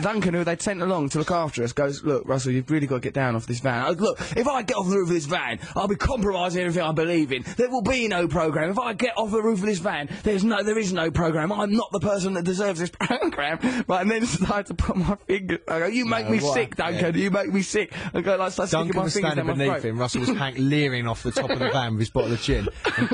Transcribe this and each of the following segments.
Duncan, who they'd sent along to look after us, goes, "Look, Russell, you've really got to get down off this van. Look, if I get off the roof of this van, I'll be compromising everything I believe in. There will be no programme. If I get off the roof of this van, there is no programme. I'm not the person that deserves this programme." Right, and then started to put my finger. I go, "You make me sick, Duncan. You make me sick." I go, like, start sticking my was fingers standing down my beneath throat. him. Russell was leering off the top of the van with his bottle of gin,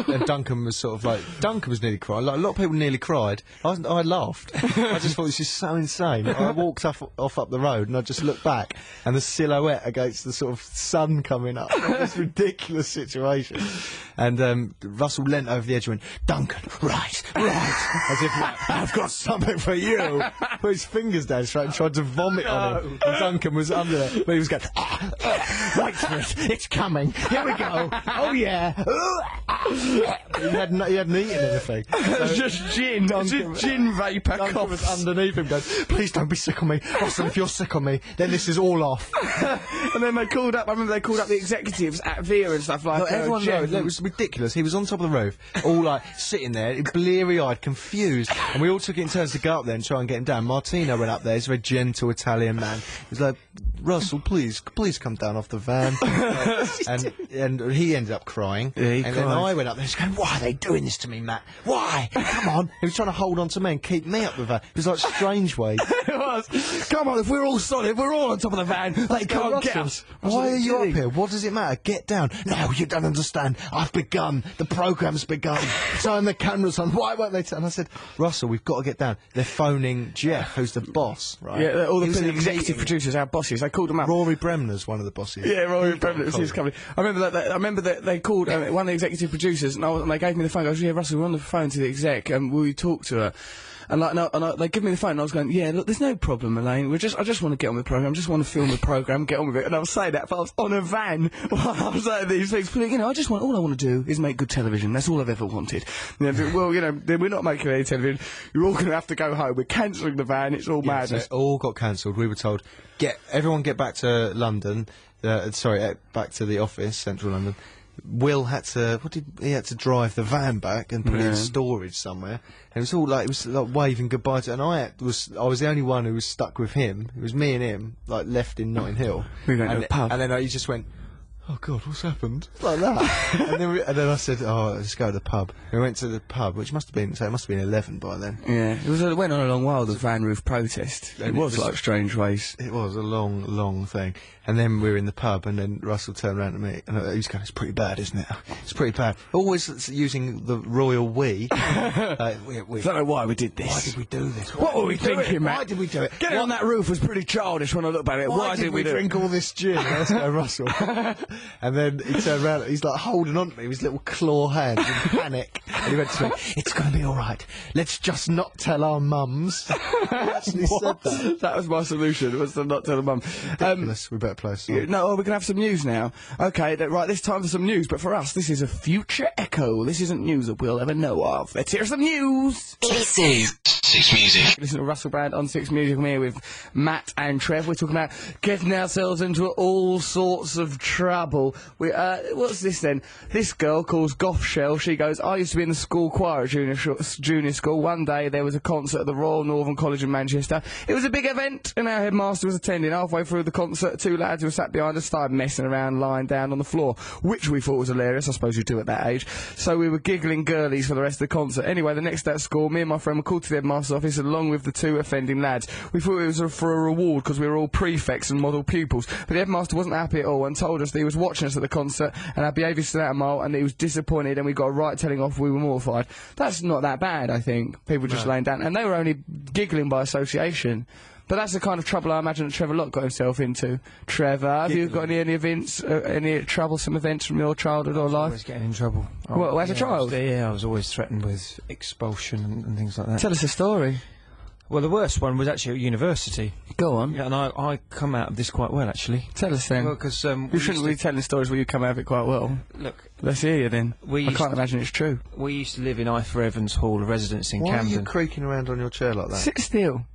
and Duncan was sort of like, Duncan was nearly crying. Like, a lot of people nearly cried. I laughed. I just thought, this is so insane. I walked off up the road, and I just looked back, and the silhouette against the sort of sun coming up. This ridiculous situation. And Russell leant over the edge and went, "Duncan, right," as if, like, "I've got something for you." Put his fingers down his throat and tried to vomit on him. And Duncan was under there, but he was going, "Wait for it, it's coming. Here we go. Oh yeah." He hadn't eaten anything. So Just gin. Just gin vapour. Duncan was underneath him going, "Please don't be sick on me. Russell, if you're sick on me, then this is all off." And then they called up, I remember they called up the executives at Via and stuff like that. Everyone knows, it was ridiculous. He was on top of the roof, all like sitting there, bleary-eyed, confused, and we all took it in turns to go up there and try and get him down. Martino went up there, he's a very gentle Italian man. He was like, "Russell, please come down off the van." and he ended up crying. Yeah, he and cried. then I went up there, he's going, "Why are they doing this to me, Matt? Why? Come on." He was trying to hold on to me and keep me up the van. It was like strange weight. It was. Come on, if we're all solid, if we're all on top of the van, they can't get us. Why are you up here? What does it matter? Get down. "No, you don't understand. I've begun. The programme's begun. Turn the cameras on. Why won't they turn?" I said, "Russell, we've got to get down." They're phoning Jeff, who's the boss, right? Yeah, all He was in the a executive meeting. producers, our bosses, they called them up. Rory Bremner's one of the bosses. Yeah, Rory Bremner was his company. I remember that they called one of the executive producers, and they gave me the phone. I goes, "Yeah, Russell, we're on the phone to the exec, and will you talk to her?" And like, no, they give me the phone, and I was going, "Yeah, look, there's no problem, Elaine. I just want to get on with the programme. I just want to film the programme, get on with it." And I was saying that, but I was on a van while I was saying these things. But, you know, all I want to do is make good television. That's all I've ever wanted. You know, well, you know, we're not making any television. You're all going to have to go home. We're cancelling the van. It's all madness. So it all got cancelled. We were told, everyone get back to London. Back to the office, central London. Will had to drive the van back and put it in storage somewhere. And it was like waving goodbye to, and I was the only one who was stuck with him. It was me and him, like, left in Notting Hill. We went to a pub. And then he just went, "Oh God, what's happened?" Like that. and then I said, "Oh, let's go to the pub." We went to the pub, which must have been 11 by then. Yeah, it went on a long while, the van roof protest. It was like Strange Ways. It was a long, long thing. And then we were in the pub, and then Russell turned around to me, and he was going, "It's pretty bad, isn't it? It's pretty bad." Always using the royal we. I don't know why we did this. Why did we do this? What were we thinking, Matt? Why did we do it? Getting on that roof was pretty childish when I look back at it. Why did we drink all this gin? Let's go, Russell. And then he turned around, he's like holding on to me with his little claw hands in panic. And he went to me, "It's going to be all right. Let's just not tell our mums." He actually said that. That was my solution, was to not tell the mum. We better play a song. No, we can have some news now. Okay, right, this time for some news, but for us, this is a future echo. This isn't news that we'll ever know of. Let's hear some news! BBC Six Music. Listen to Russell Brand on Six Music. I'm here with Matt and Trev. We're talking about getting ourselves into all sorts of trouble. What's this then? This girl calls Goth Shell. She goes, "I used to be in the school choir at junior school. One day there was a concert at the Royal Northern College in Manchester. It was a big event, and our headmaster was attending. Halfway through the concert, two lads who were sat behind us started messing around, lying down on the floor, which we thought was hilarious. I suppose you do at that age. So we were giggling girlies for the rest of the concert. Anyway, the next day at school, me and my friend were called to the headmaster's office along with the two offending lads. We thought it was for a reward because we were all prefects and model pupils, but the headmaster wasn't happy at all and told us that he was watching us at the concert and our behaviour stood out a mile, and he was disappointed, and we got a right telling off. We were mortified. That's not that bad, I think. People just laying down, and they were only giggling by association. But that's the kind of trouble I imagine that Trevor Lott got himself into. Trevor, have you got any events, any troublesome events from your childhood or life? Always getting in trouble. What, as a child? I was always threatened with expulsion and things like that. Tell us a story. Well, the worst one was actually at university. Go on. Yeah, and I come out of this quite well, actually. Tell us then. Well, because you shouldn't be telling stories where you come out of it quite well. Look, let's hear you then. I can't imagine it's true. We used to live in Ifor Evans Hall, a residence in Why Camden. are you creaking around on your chair like that? Sit still.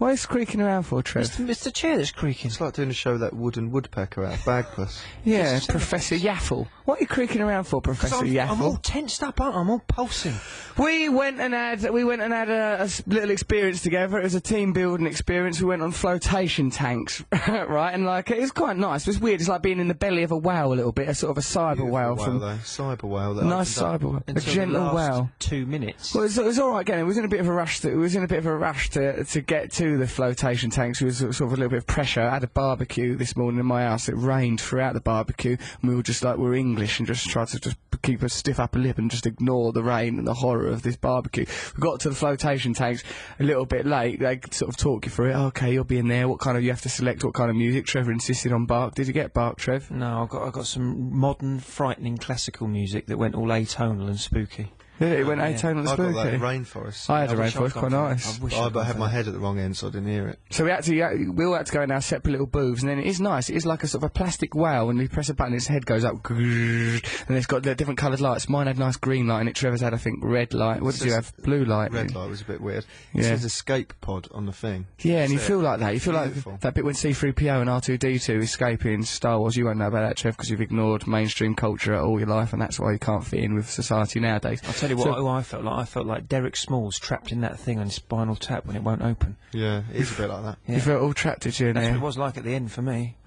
What is creaking around for, Trev? It's the chair that's creaking. It's like doing a show with that wooden woodpecker out of Bagpuss. Yeah, Professor Yaffle. What are you creaking around for, Professor Yaffle? I'm all tensed up, aren't I? I'm all pulsing. We went and had a little experience together. It was a team building experience. We went on flotation tanks, right? And like it was quite nice. It was weird. It's like being in the belly of a whale a little bit, a sort of a cyber whale from cyber whale. That nice cyber whale, a gentle whale. 2 minutes. Well, it was all right. Again, we was in a bit of a rush. To get to the flotation tanks. There was sort of a little bit of pressure. I had a barbecue this morning in my house. It rained throughout the barbecue, and we were just like we're English and just tried to just keep a stiff upper lip and just ignore the rain and the horror of this barbecue. We got to the flotation tanks a little bit late. They sort of talk you through it. Okay, you'll be in there. What kind of you have to select what kind of music. Trevor insisted on bark. Did you get bark, Trev? No, I got some modern, frightening classical music that went all atonal and spooky. Yeah, it went atonal and I spooky. got that rainforest. I had a rainforest, quite nice. I had my head at the wrong end, so I didn't hear it. So we all had to go in our separate little booths, and then it is nice. It is like a sort of a plastic whale. When you press a button, its head goes up, and it's got the different coloured lights. Mine had nice green light, and Trevor's had, I think, red light. What did you have? Blue light. Red light was a bit weird. It says escape pod on the thing. Yeah, and you feel like that. You feel Beautiful. like that bit when C-3PO and R2-D2 escaping Star Wars. You won't know about that, Trev, because you've ignored mainstream culture all your life, and that's why you can't fit in with society nowadays. I'll tell you who I felt like. I felt like Derek Smalls trapped in that thing on Spinal Tap when it won't open. Yeah, it is a bit like that. You felt all trapped, did you? That's what it was like at the end for me.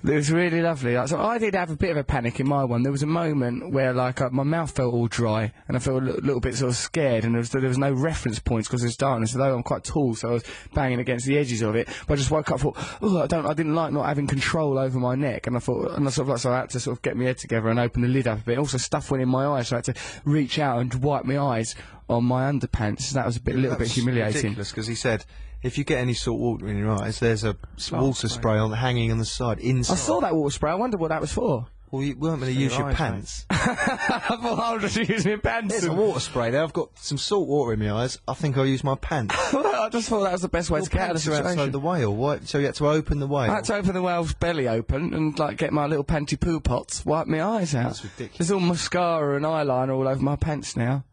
It was really lovely. Like, so I did have a bit of a panic in my one. There was a moment where, like, my mouth felt all dry, and I felt a little bit sort of scared, and there was no reference points because there's darkness. Although I'm quite tall, so I was banging against the edges of it. But I just woke up, and thought, oh, I didn't like not having control over my neck, and I thought, so I had to sort of get my head together and open the lid up a bit. Also, stuff went in my eyes, so I had to reach out and wipe my eyes on my underpants. That was a little bit humiliating. Ridiculous, because he said, if you get any salt water in your eyes, there's a water spray hanging on the side inside. I saw that water spray. I wondered what that was for. Well, you weren't going to use your pants. I thought I was just using my pants. There's a water spray there. I've got some salt water in my eyes. I think I'll use my pants. I just thought that was the best way to get out of the situation. Outside the whale. What? So you had to open the whale. I had to open the whale's belly open and like get my little panty poo pots, wipe my eyes out. That's ridiculous. There's all mascara and eyeliner all over my pants now.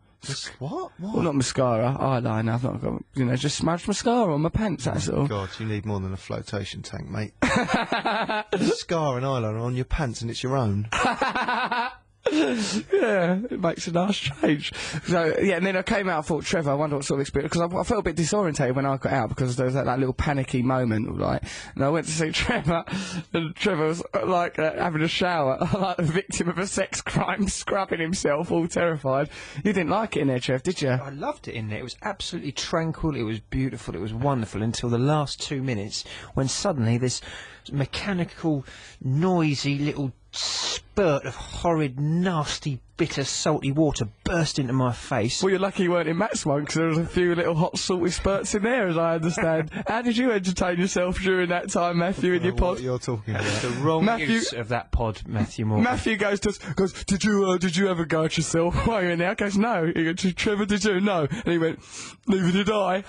What? Well, not mascara, eyeliner. I've not got, just smudged mascara on my pants, that's all. God, you need more than a flotation tank, mate. Mascara and eyeliner on your pants and it's your own. Yeah, it makes a nice change. So, yeah, and then I came out, I thought, Trevor, I wonder what sort of experience, because I felt a bit disorientated when I got out, because there was that little panicky moment, right, and I went to see Trevor, and Trevor was, like, having a shower, like the victim of a sex crime, scrubbing himself, all terrified. You didn't like it in there, Trev, did you? I loved it in there. It was absolutely tranquil, it was beautiful, it was wonderful, until the last 2 minutes, when suddenly this mechanical, noisy little spurt of horrid, nasty, bitter, salty water burst into my face. Well, you're lucky you weren't in Matt's one, because there was a few little hot, salty spurts in there, as I understand. How did you entertain yourself during that time, Matthew, in your pod? What you're talking about. The wrong use of that pod, Matthew Moore. Matthew goes to us, did you ever go at yourself while you were in there? I goes, no. He goes, Trevor, did you? No. And he went, neither did I.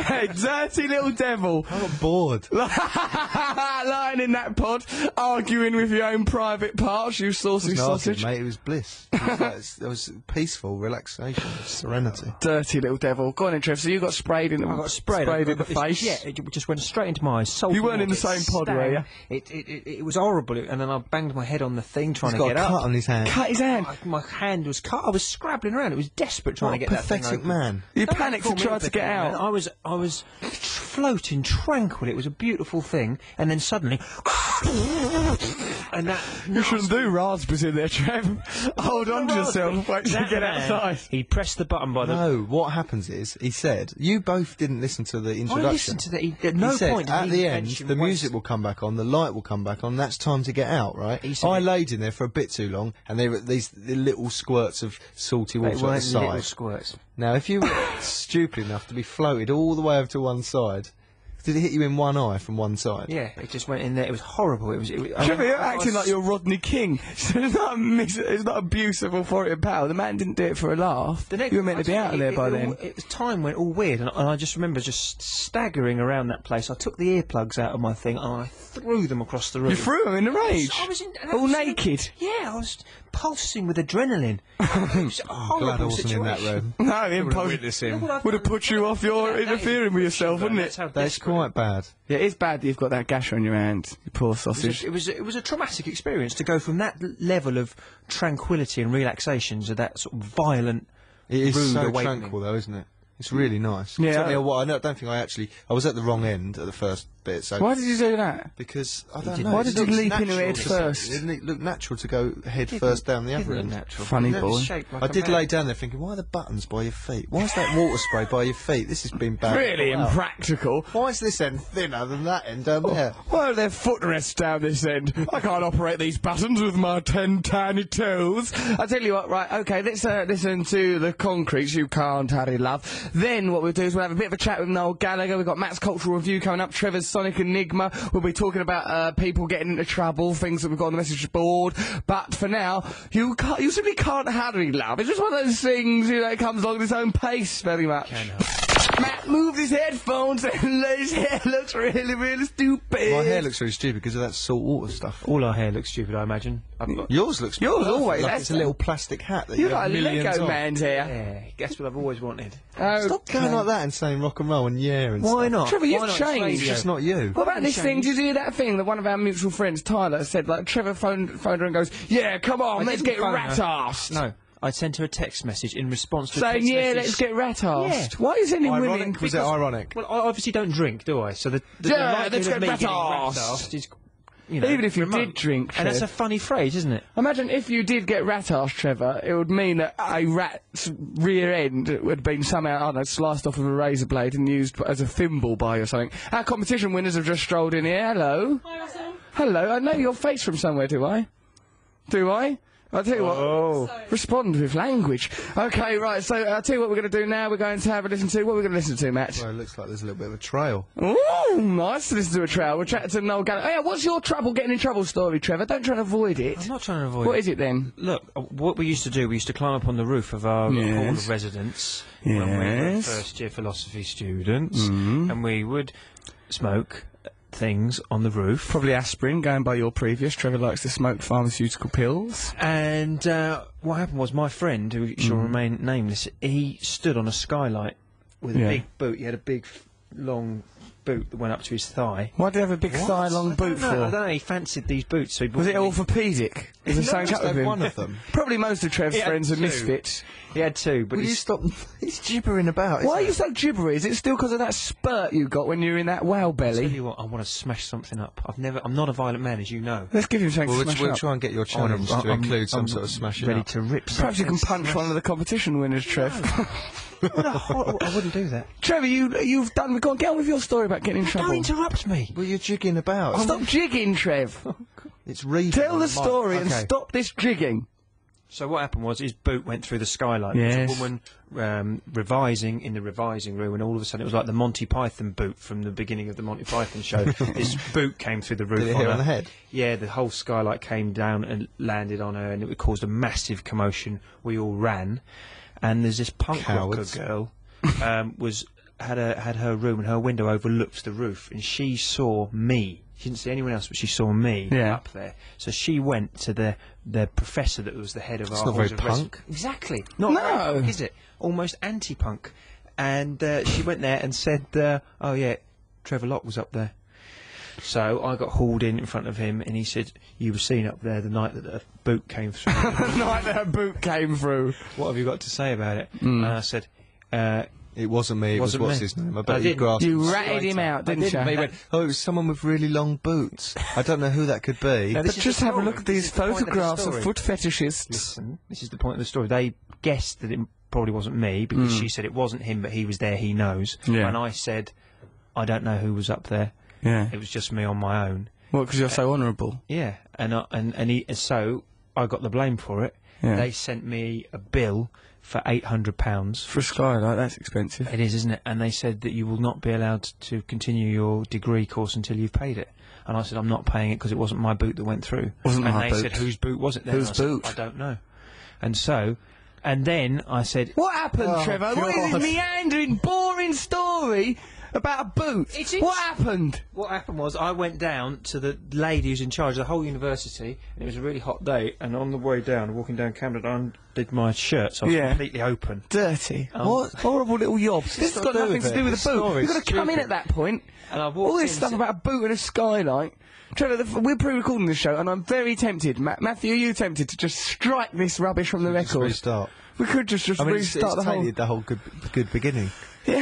Hey, dirty little devil. I got bored. Lying in that pod, arguing with your own private parts, you saucy sausage. Mate, it was bliss. It was peaceful relaxation, serenity. Dirty little devil. Go on then, Trev. So you got sprayed in the I got sprayed in the face. Yeah, it just went straight into my eyes. Salty You weren't in the water, same pod, were you? It was horrible, and then I banged my head on the thing trying He's to got get a up. cut on his hand. Cut his hand. My hand was cut. I was scrabbling around. It was desperate trying to get that thing pathetic open. man. You Don't panicked call and me a tried to get pathetic out. man. I was floating tranquil. It was a beautiful thing, and then suddenly, and that You shouldn't do raspberries in there, Trev. Hold on to yourself. Wait till you get outside. He pressed the button by the. No, what happens is, he said, you both didn't listen to the introduction. I listened to that. At no he said, point did at he the end, mention the waste. music will come back on, the light will come back on, that's time to get out, right? He said I it- laid in there for a bit too long, and there were the little squirts of salty They water at the weren't little side. squirts. Now, if you were stupid enough to be floated all the way over to one side, Did it hit you in one eye from one side? Yeah, it just went in there. It was horrible. It was. Trevor, you're acting like you're Rodney King. It's not abuse of authority and power. The man didn't do it for a laugh. You were meant to be out of there by then. Time went all weird, and I just remember just staggering around that place. I took the earplugs out of my thing and I threw them across the room. You threw them in the rage? I was all naked? Yeah, I was pulsing with adrenaline. It was a horrible Glad I wasn't situation. in that room. No, would have put you off your interfering with yourself, wouldn't it? That's quite bad. Yeah, it is bad that you've got that gash on your hand, you poor sausage. It was a traumatic experience to go from that level of tranquility and relaxation to that sort of violent, It is rude so awakening. tranquil, though, isn't it? It's really nice. Yeah. It took me a while. I don't think I was at the wrong end at the first bit. So Why did you do that? because I don't know. Why it did you looks leap into natural it to- first? Didn't it look natural to go head first down the other end? Natural. Funny It was boy. shaped like I a did man. lay down there thinking, why are the buttons by your feet? Why is that water spray by your feet? This has been bad. Really Wow. impractical. Why is this end thinner than that end down there? Why are there footrests down this end? I can't operate these buttons with my 10 tiny toes. I tell you what, right, okay, let's listen to the Concretes, You Can't Hurry Love. Then what we'll do is we'll have a bit of a chat with Noel Gallagher. We've got Matt's Cultural Review coming up, Trevor's Sonic Enigma. We'll be talking about people getting into trouble, things that we've got on the message board. But for now, you simply can't hurry love. It's just one of those things, it comes along at its own pace very much. Matt moved his headphones and his hair looks really, really stupid. My hair looks really stupid because of that salt water stuff. All our hair looks stupid, I imagine. Yours looks Yours perfect, always like has it's a to. little plastic hat that You're you have like a millions Lego of. man's hair. Yeah, guess what I've always wanted. Oh, Stop going like that and saying rock and roll and yeah and Why stuff. not? Trevor, you've Why not? It's changed. It's radio. just not you. What about this thing? Did you hear that thing that one of our mutual friends, Tyler, said? Like, Trevor phoned her and goes, "Yeah, come on, let's didn't get phone her. rat-arsed." No, I sent her a text message in response to a Saying, text "Yeah, message. let's get rat-arsed." Yeah. Why is any women? Ironic? Was it ironic? Well, I obviously don't drink, do I? So the Yeah, likelihood let's of get me getting rat-arsed. rat-arsed is, you know, Even if you remote. did drink, And that's Trev. a funny phrase, isn't it? Imagine if you did get rat-arsed, Trevor, it would mean that a rat's rear end would have been somehow, I don't know, sliced off with a razor blade and used as a thimble by you or something. Our competition winners have just strolled in here. Hello. Hello, I know your face from somewhere, do I? Do I? I'll tell you what, respond with language. Okay, right, so I'll tell you what we're going to do now. We're going to have a listen to, what are we going to listen to, Matt? Well, it looks like there's a little bit of a trail. Ooh, nice to listen to a trail. We'll chat to Noel Gallagher. Hey, what's your getting in trouble story, Trevor? Don't try to avoid it. I'm not trying to avoid What it. is it then? Look, what we used to do, we used to climb up on the roof of our Yes. hall of residence when we were Yes. first-year philosophy students, and we would smoke things on the roof. Probably aspirin, going by your previous. Trevor likes to smoke pharmaceutical pills. And what happened was my friend, who shall remain nameless, he stood on a skylight with Yeah. a big boot. He had a big, long boot that went up to his thigh. Why do you have a big thigh-long boot No, I don't for? know, he fancied these boots, so he bought Was it them. orthopaedic? Is there something just up with had him? one of them. Probably most of Trev's He had friends are two. misfits. He had two, but Will you he's... stop? He's gibbering about. Why are isn't you so gibbery? Is it still because of that spurt you got when you were in that whale Tell belly? you what, I want to smash something up. I'm not a violent man, as you know. Let's give him something Well, to smash we'll up. try and get your challenge to include some sort of smashing ready up. to rip Perhaps you can something. punch one of the competition winners, Trev. I wouldn't do that. Trevor, you've done. Go on, get on with your story about getting in trouble. Don't interrupt me. Well, you're jigging about. Stop jigging, Trev. It's reading. Tell on the mic. story and Okay. stop this jigging. So what happened was his boot went through the skylight. Yes. There was a woman revising in the revising room, and all of a sudden it was like the Monty Python boot from the beginning of the Monty Python show. This boot came through the roof. Did it hit her on the head? Yeah, the whole skylight came down and landed on her, and it caused a massive commotion. We all ran, and there's this punk rocker Cowards. girl had her room, and her window overlooked the roof, and she saw me. She didn't see anyone else, but she saw me Yeah. up there. So she went to the professor that was the head of It's our not very halls of resi- punk. Exactly. Not No. very punk, is it? Almost anti-punk. And she went there and said, "Oh yeah, Trevor Locke was up there." So I got hauled in front of him, and he said, "You were seen up there the night that the boot came through. The night that boot came through. What have you got to say about it?" And I said, It wasn't me. It was Wasn't what's me. his name? I I bet he didn't. grasped. You it ratted straight him up. out, didn't I you? didn't. He went, "Oh, it was someone with really long boots. I don't know who that could be." Now, But this is just the have a story. look at these This is the point of the photographs of story. foot fetishists. Listen, this is the point of the story. They guessed that it probably wasn't me because she said it wasn't him, but he was there, he knows. Yeah. And I said, I don't know who was up there. Yeah. It was just me on my own. Well, because you're so honourable. Yeah, and he, so I got the blame for it. Yeah. They sent me a bill for £800. For a skylight, that's expensive. It is, isn't it? And they said that you will not be allowed to continue your degree course until you've paid it. And I said, I'm not paying it because it wasn't my boot that went through. Wasn't and my they boot. said, whose boot was it then? Whose I said, boot? I don't know. And so, and then I said... What happened, Trevor? What is God. this meandering, boring story about a boot? What happened? What happened was I went down to the lady who's in charge of the whole university, and it was a really hot day, and on the way down, walking down Camden, I undid my shirt, so I was completely open. Dirty. What? Horrible little yobs. This has got nothing to do with the boot. You've got to come in at that point. And I walked All this in stuff about a boot and a skylight. Trevor, we're pre-recording this show, and I'm very tempted. Matthew, are you tempted to just strike this rubbish from the Just record? restart. We could just I mean, restart it's the whole... tainted the whole good beginning.